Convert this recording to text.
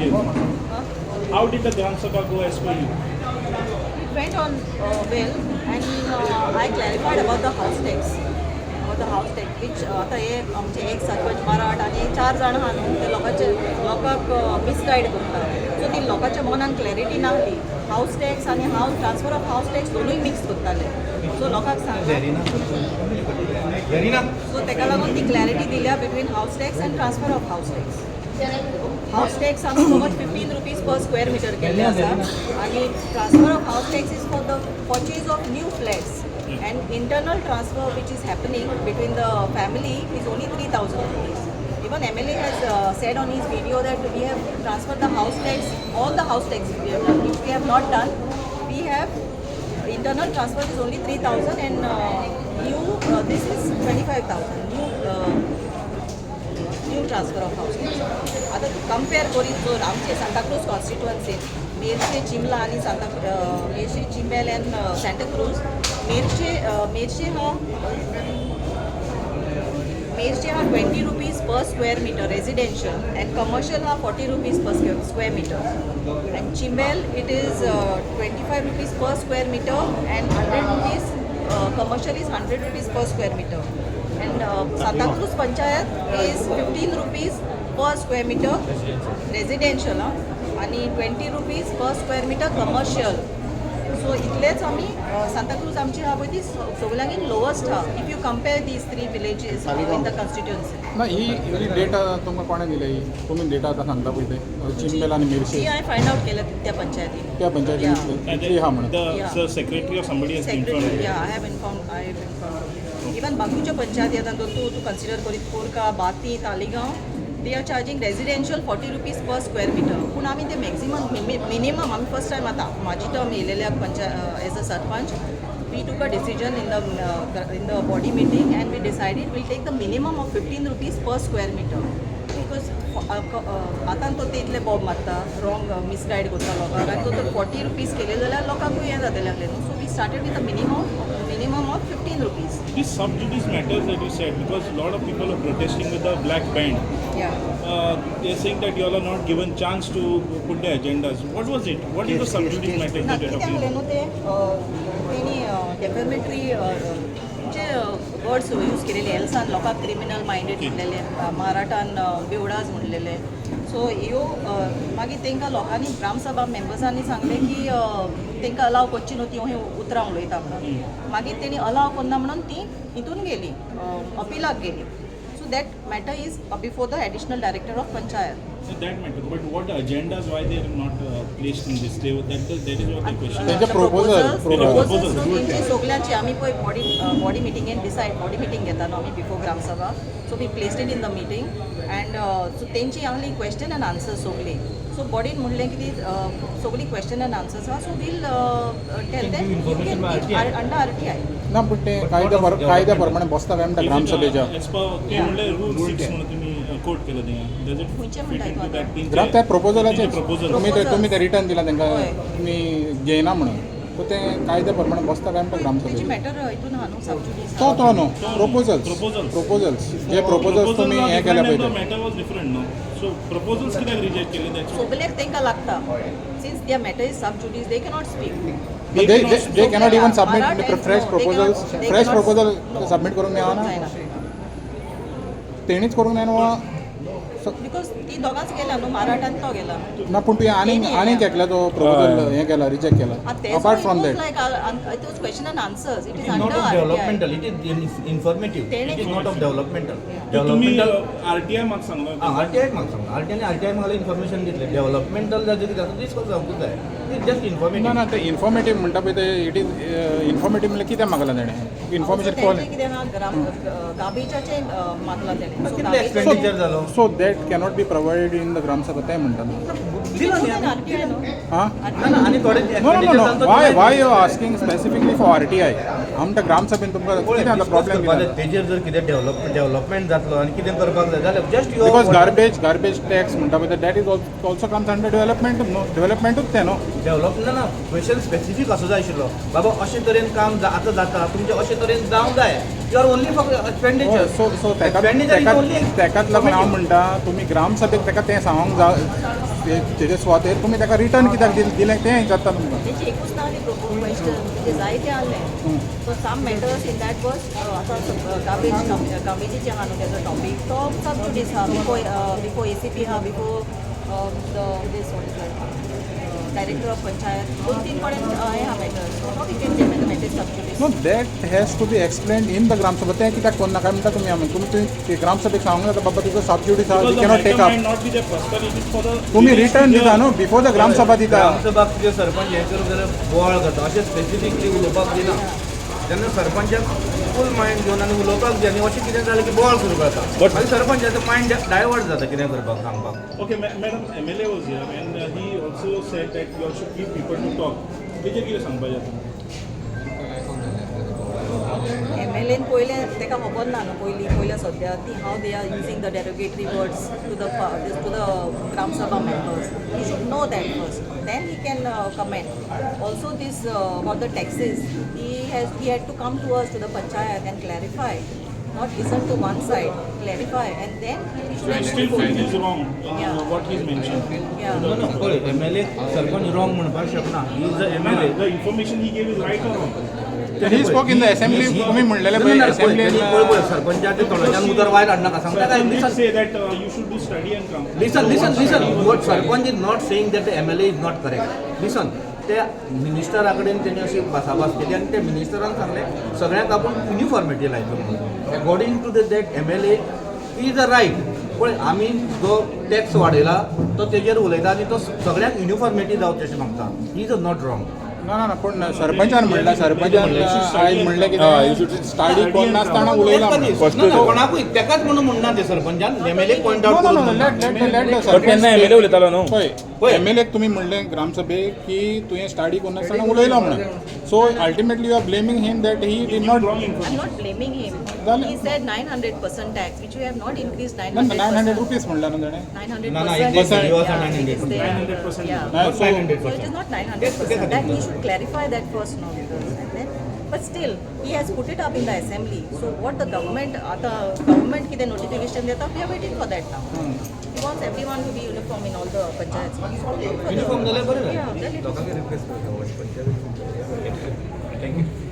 How did the Gram Sabha go as per you? It went on well, and I clarified about the house tax. Which आता हे आमचे एक सरपंच मराठ आणि 4 जाण आहा न्हू ते लोकांक मिसगायड करता. सो ती लोकांच्या मनान क्लॅरिटी नाहली. हाऊस टॅक्स आणि ट्रान्सफर ऑफ हाऊस टॅक्स दोनूय मिक्स करताले. सो लोकांक सांगलें. सो ताका लागून ती क्लॅरिटी दिल्या between house tax and transfer of house tax. House tax आमी समज 15 रुपीज पर स्क्वेअर मीटर केल्ले आसा आणि transfer of house tax is for the purchase of new flats. And internal transfer which is happening between the family is only 3,000 rupees. Even MLA has said on his video that we have transferred the house tax, all the house tax we have done, which we have not done. We have internal transfer is only 3,000 and new this is 25,000 new transfer of house tax. आता compare करीत जर आमचे Santacruz constituency Merces चिमला आणि Merces Chimbel and Santacruz Merces हा 20 rupees per square metre residential and commercial हा 40 rupees per square metre and Chimbel it is 25 rupees per square metre and 100 rupees commercial is 100 rupees per square metre and Santacruz panchayat is 15 rupees per square metre residential आणि 20 rupees per square metre commercial. सो इतलेच आमी सांताक्रूज आमची हा पळय ती सगळ्यांकीन lowest हा if you compare these 3 villages in the constituency. ना ही data तुमकां कोणें दिली तुमी डेटा आतां सांगता पळय ते चिंबेल आनी मेर्शे ती हांवें फायंड आउट केल्या त्या पंचायतीन. त्या पंचायतीन हा म्हणून The secretary or somebody has informed you? I have informed. Even बाकीच्या पंचायती आतां तूं कन्सिडर करीत कोरका बाती Taleigao they are charging residential 40 rupees per square meter. पूण आमी ते मॅक्झिमम मिनिमम आमी फर्स्ट टायम आतां म्हाजी टर्म येयलेल्या as a sarpanch we took a decision in the body meeting and we decided we'll take the minimum of 15 rupees per square meter because आतां तो इतले बॉब मारता रॉंग मिसगायड करता लोकांक आनी तो 40 रुपीज केले जाल्यार लोकांकूय हें जातलें ahलें न्हू. सो वी स्टार्टेड विथ द minimum of 15 rupees. These sub-judice matters that you said, because a lot of people are protesting with the black band. Yeah. They're saying that you all are not given chance to put the agendas. What was it? What is the sub-judice matters that you're talking कित्याक about? न्हू ते तेणी डेफॅमेटरी जे words use केलेले एल्सान लोकांक criminal minded म्हणलेले मराठान बेवडाज म्हणलेले. सो ह्यो मागीर तांकां लोकांनी ग्रामसभा मेंबर्सांनी सांगलें की तांकां अलाव करची न्हू ती हांव उतरां उलयता म्हणून. मागीर तेणी अलाव करना म्हणून ती हितून गेली अपिलाक गेली. So that matter is before the additional director of panchayat. So that matter. But what agendas? Why they are not placed in this? That is what the question. त्यांचे proposals तेंची सगळ्यांची आमी पळय बॉडी मिटिंगेन डिसायड बॉडी मिटींग घेता न्हू आमी before Gram Sabha. So we placed it in the meeting and so तेंची आहली क्वेश्चन एंड आन्सर्स सगळी. सो बॉडीन म्हणलें की ती सगळी क्वेश्चन एंड आन्सर्स आहा. So we'll tell them under RTI. ना पूण ते कायद्या प्रमाणे बसता काय म्हणटा ग्रामसभेच्या रूल 6 म्हणून तुम्ही कोट केलं तें. Does it खंयचें म्हणटा fit into that? ग्राम त्या प्रपोजलाचे proposal. तुम्ही ते रिटर्न दिला तांकां हय. तुमी घेयना म्हणून सो ते कायद्या प्रमाणे बसता काय म्हणटा तेंची ग्रामसभेचे मॅटर हितून आहा न्हू सबजुडीस. तो न्हू प्रोपोजल्स जे प्रोपोजल्स तुमी हें केल्या पळय ते matter was different no. So proposals कित्याक रिजेक्ट केले त्याचे? सगळ्याक तांकां लागता. Since their matter is sub judice they cannot speak. they cannot even submit fresh proposals. Fresh proposal submit करूंक मेळना. तेणीच करूंक जायना बिकॉज ती दोगांच गेला न्हू मराठान तो गेला. ना पूण तुवें आनीक एकल्या तो प्रपोजल हें केला रिजेक्ट केला apart from that. It was question and answers. It is It is not under of RTI. developmental, it is informative. It is not of developmental. तुम्ही Developmental RTI म्हाका सांगला. RTI म्हाका सांगला RTI म्हाका information दितले developmental जाता दीस कसो सांगूंक जाय. It just ना इन्फॉर्मेटिव्ह. ना ते इन्फॉर्मेटीव म्हणटा पळय ते इट इज इन्फॉर्मेटीव म्हणल्यार कितें मागलां ताणें इन्फॉर्मेशन तेंचें कोण कितें आहा गाबेजाचें मागला तेणें. कितले एक्सपेंडिचर जालो. So that cannot be provided in the gram sabha तें म्हणटा दिला न्ही आमी. RTI न्हू. हां ना ना आनी थोडे no no no no why you asking specifically for RTI आमच्या ग्रामसभेन तुमकां कितें आतां प्रॉब्लेम कितें तेजेर जर कितें डेव्हलपमेंट जातलो आनी कितें करपाक जाय जाल्यार जस्ट बिकॉज गार्बेज टॅक्स म्हणटा पळय that is also comes under development न्हू डेव्हलपमेंटूच तें न्हू. डेव्हलप ना क्वेश्चन स्पेसिफीक असो जाय आशिल्लो बाबा अशें तरेन काम आतां जाता तुमचें अशें तरेन जावंक जाय. You are only for expenditure. So तेकाच लागून हांव म्हणटा तुमी ग्रामसभेक ताका तें सांगूंक तेजे स्वातेर तुमी ताका रिटर्न कित्याक दिलें तें विचारता तुमकां. तेची एकूच ना ती क्वेश्चन म्हणजे जायते आहले. So some matters in that was आतां गार्बेजीचे आहा न्हू तेजो टॉपीक तो सबजुडीस आहा बिफोर ACP आहा before this director of panchayat 2-3 कडेन हे आहा matters so we can take matters sub judice. No that has to be explain in the gram sabha. तें कित्याक कोन्नाका म्हणटा तुमी आमी तुमी ग्रामसभेक सांगूंक जाता बाबा तुजो सबज्युडीस आहा Because we the cannot take matter अप. might not be there personally, it is for the. तुमी रिटर्न दिता न्हू बिफोर द ग्रामसभा दिता. ग्रामसभाक तुजे सरपंच हें करूंक जाल्यार बोवाळ करता अशें स्पेसिफिकली उलोवपाक दिना. जेन्ना सरपंचाक फूल मायंड घेवन आनी उलोवपाक जाय आनी अशें कितें जालें की बोवाळ सुरू करता. But- मागीर सरपंचाचो मायंड डायवर्ट जाता कितें करपाक सांगपाक. Okay, madam, MLA was here and he also said that you all should give people to talk. तेजेर कितें सांगपाचें आतां? MLAन पयलें ताका खबर ना न्हू पयल्या सद्या ती how they are using the derogatory words to the gram sabha members. He should know that first then he can comment. Also this about the taxes he had to come to us to the panchayat and clarify. Not listen to one side, clarify, and then he should So he have still been feels he's wrong Yeah. what he's mentioned. Yeah. No, पळय MLA sarpanch wrong म्हणपाक शकना. He is a No, no, MLA. the information he gave is right or wrong? He spoke in the assembly तुमी म्हणलेले ना, पळय ना, असेंब्लीन पळय सरपंचाच्या तोंडाच्यान उदर wire हाडनाका So सांगता काय he did listen say that you should do study and come. Listen. What Sarpanch is not saying that the MLA is not correct. Listen, त्या मिनिस्टरा कडेन तेणी अशी भासाभास केली आनी त्या मिनिस्टरान सांगलें सगळ्यांक आपूण युनिफॉर्मिटी लायतलो म्हणून. According to that MLA is a right. पळय आमी जो टॅक्स वाडयला तो तेजेर उलयता आनी तो सगळ्यांक युनिफॉर्मिटी जावची अशें मागता. He is not wrong. ना ना ना पूण सरपंचान म्हणला सरपंचान आयज म्हणलें कितें स्टाडी कोण नासतना उलयला म्हणून. कोणाकूय तेकाच म्हणून म्हणना ते सरपंचान MLA पॉयंट आउट No, करून no, म्हणना. let केन्ना MLA उलयतालो न्हू? पळय MLAक तुमी म्हणलें ग्रामसभेक की तुवें स्टाडी कोण नासतना उलयलो म्हणून. So ultimately you are blaming him that he did not. I'm not blaming him. He said 900% tax, which we have not increased 900%. 900 rupees म्हणला न्हू ताणें. 900%. No, it is there. You are saying 900%. It's there. 900%. Yeah. So- So it is not 900%. That he should clarify that first now because and then. But still, he has put it up in the assembly. So what the government कितें notification देता, we are waiting for that now. He wants everyone to be uniform in all the panchayats. Uniform जाल्यार बरें Yeah, जालें. then it is. लोकांक request करता. Thank you.